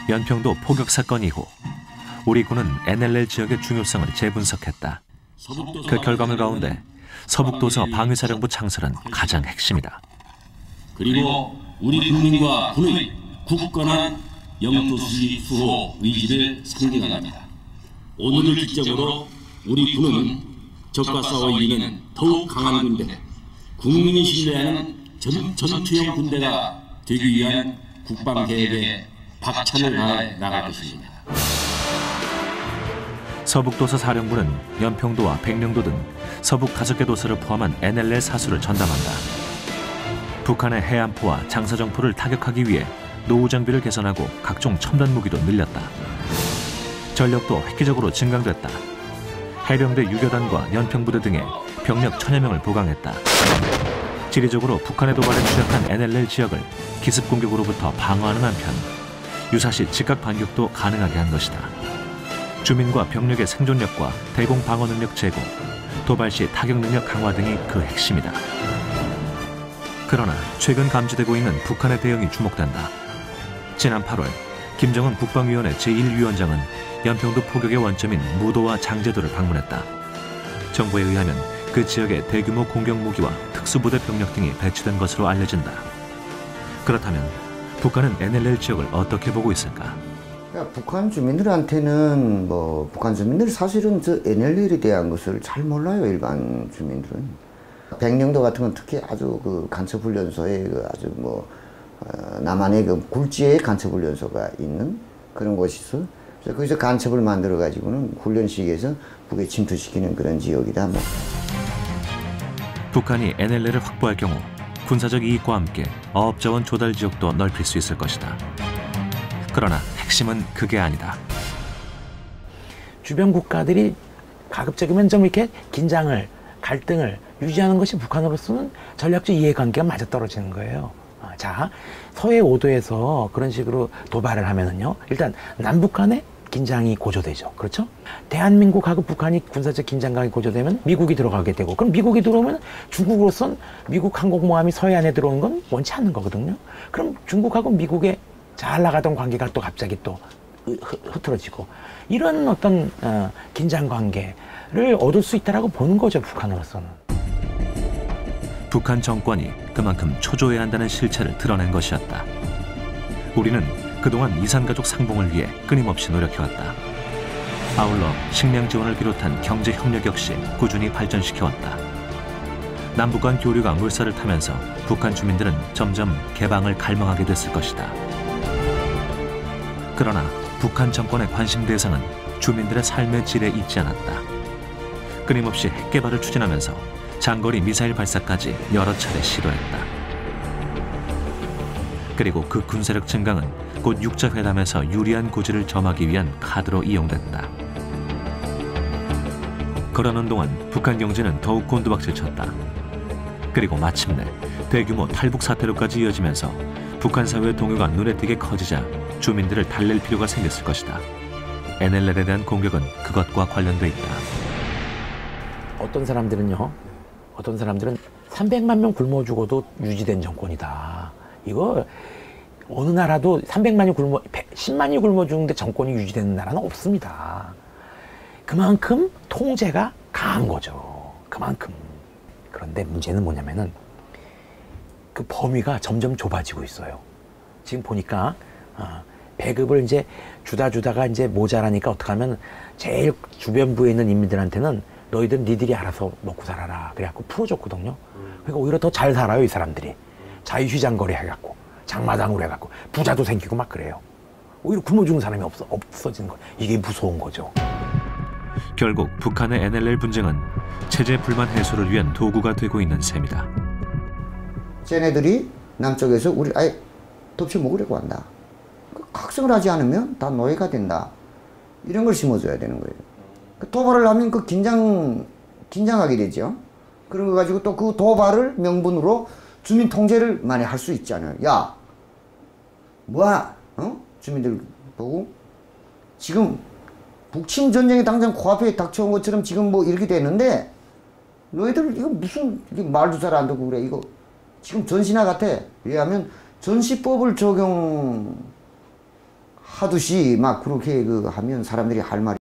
연평도 포격 사건 이후 우리 군은 NLL 지역의 중요성을 재분석했다. 그 결과물 가운데 서북도서 방위사령부 창설은 가장 핵심이다. 그리고 우리 국민과 군의 굳건한 영토수지 수호 의지를 상징합니다. 오늘을 기점으로 우리 군은 적과 싸워 이기는 더욱 강한 군대, 국민이 신뢰하는 전투형 군대가 되기 위한 국방계획에 박차를 가해 나갈 것입니다. 서북도서 사령부는 연평도와 백령도 등 서북 5개 도서를 포함한 NLL 사수를 전담한다. 북한의 해안포와 장사정포를 타격하기 위해 노후 장비를 개선하고 각종 첨단 무기도 늘렸다. 전력도 획기적으로 증강됐다. 해병대 유교단과 연평부대 등의 병력 1000여 명을 보강했다. 지리적으로 북한의 도발에 취약한 NLL 지역을 기습 공격으로부터 방어하는 한편 유사시 즉각 반격도 가능하게 한 것이다. 주민과 병력의 생존력과 대공 방어 능력 제고, 도발 시 타격 능력 강화 등이 그 핵심이다. 그러나 최근 감지되고 있는 북한의 대응이 주목된다. 지난 8월 김정은 국방위원회 제1위원장은 연평도 포격의 원점인 무도와 장제도를 방문했다. 정보에 의하면 그 지역에 대규모 공격 무기와 특수부대 병력 등이 배치된 것으로 알려진다. 그렇다면 북한은 NLL 지역을 어떻게 보고 있을까? 북한 주민들한테는 북한 주민들 사실은 저 NLL에 대한 것을 잘 몰라요. 일반 주민들은. 백령도 같은 건 특히 아주 그 간첩훈련소에 아주 남한의 그 굴지에 간첩훈련소가 있는 그런 곳이 있어. 그래서 거기서 간첩을 만들어 가지고는 훈련식에서 북에 침투시키는 그런 지역이다. 북한이 NLL을 확보할 경우 군사적 이익과 함께 어업자원 조달 지역도 넓힐 수 있을 것이다. 그러나 핵심은 그게 아니다. 주변 국가들이 가급적이면 좀 이렇게 긴장을, 갈등을 유지하는 것이 북한으로서는 전략적 이해관계가 맞아떨어지는 거예요. 자, 서해 5도에서 그런 식으로 도발을 하면은요, 일단 남북 간의 긴장이 고조되죠. 그렇죠? 대한민국하고 북한이 군사적 긴장감이 고조되면 미국이 들어가게 되고, 그럼 미국이 들어오면 중국으로선 미국 항공모함이 서해 안에 들어오는 건 원치 않는 거거든요. 그럼 중국하고 미국의 잘 나가던 관계가 또 갑자기 또 흐트러지고, 이런 어떤 긴장 관계를 얻을 수 있다라고 보는 거죠, 북한으로서는. 북한 정권이 그만큼 초조해야 한다는 실체를 드러낸 것이었다. 우리는 그동안 이산가족 상봉을 위해 끊임없이 노력해왔다. 아울러 식량 지원을 비롯한 경제 협력 역시 꾸준히 발전시켜왔다. 남북 간 교류가 물살을 타면서 북한 주민들은 점점 개방을 갈망하게 됐을 것이다. 그러나 북한 정권의 관심 대상은 주민들의 삶의 질에 있지 않았다. 끊임없이 핵 개발을 추진하면서 장거리 미사일 발사까지 여러 차례 시도했다. 그리고 그 군사력 증강은 곧 육자회담에서 유리한 고지를 점하기 위한 카드로 이용됐다. 그러는 동안 북한 경제는 더욱 곤두박질 쳤다. 그리고 마침내 대규모 탈북 사태로까지 이어지면서 북한 사회의 동요가 눈에 띄게 커지자 주민들을 달랠 필요가 생겼을 것이다. NLL에 대한 공격은 그것과 관련돼 있다. 어떤 사람들은 300만 명 굶어 죽어도 유지된 정권이다. 이거 어느 나라도 10만이 굶어 죽는데 정권이 유지되는 나라는 없습니다. 그만큼 통제가 강한 거죠. 그만큼. 그런데 문제는 뭐냐면은 그 범위가 점점 좁아지고 있어요. 지금 보니까 배급을 이제 주다가 이제 모자라니까 어떡하면 제일 주변부에 있는 인민들한테는 너희들 니들이 알아서 먹고 살아라. 그래갖고 풀어줬거든요. 그러니까 오히려 더 잘 살아요, 이 사람들이. 자유시장거리 해갖고, 장마당으로 해갖고, 부자도 생기고 막 그래요. 오히려 굶어 죽는 사람이 없어지는 거예요. 이게 무서운 거죠. 결국 북한의 NLL 분쟁은 체제 불만 해소를 위한 도구가 되고 있는 셈이다. 쟤네들이 남쪽에서 우리 아예 덮쳐 먹으려고 한다. 각성을 하지 않으면 다 노예가 된다. 이런 걸 심어줘야 되는 거예요. 도발을 하면 그 긴장하게 되죠. 그런 거 가지고 또 그 도발을 명분으로 주민 통제를 많이 할 수 있잖아요. 야, 뭐야? 주민들 보고 지금 북침 전쟁이 당장 코앞에 닥쳐온 것처럼 지금 이렇게 되는데 너희들 이거 무슨 말도 잘 안 듣고 그래. 이거 지금 전신화 같아. 왜냐하면 전시법을 적용하는 하듯이 막 그렇게 그 하면 사람들이 할 말이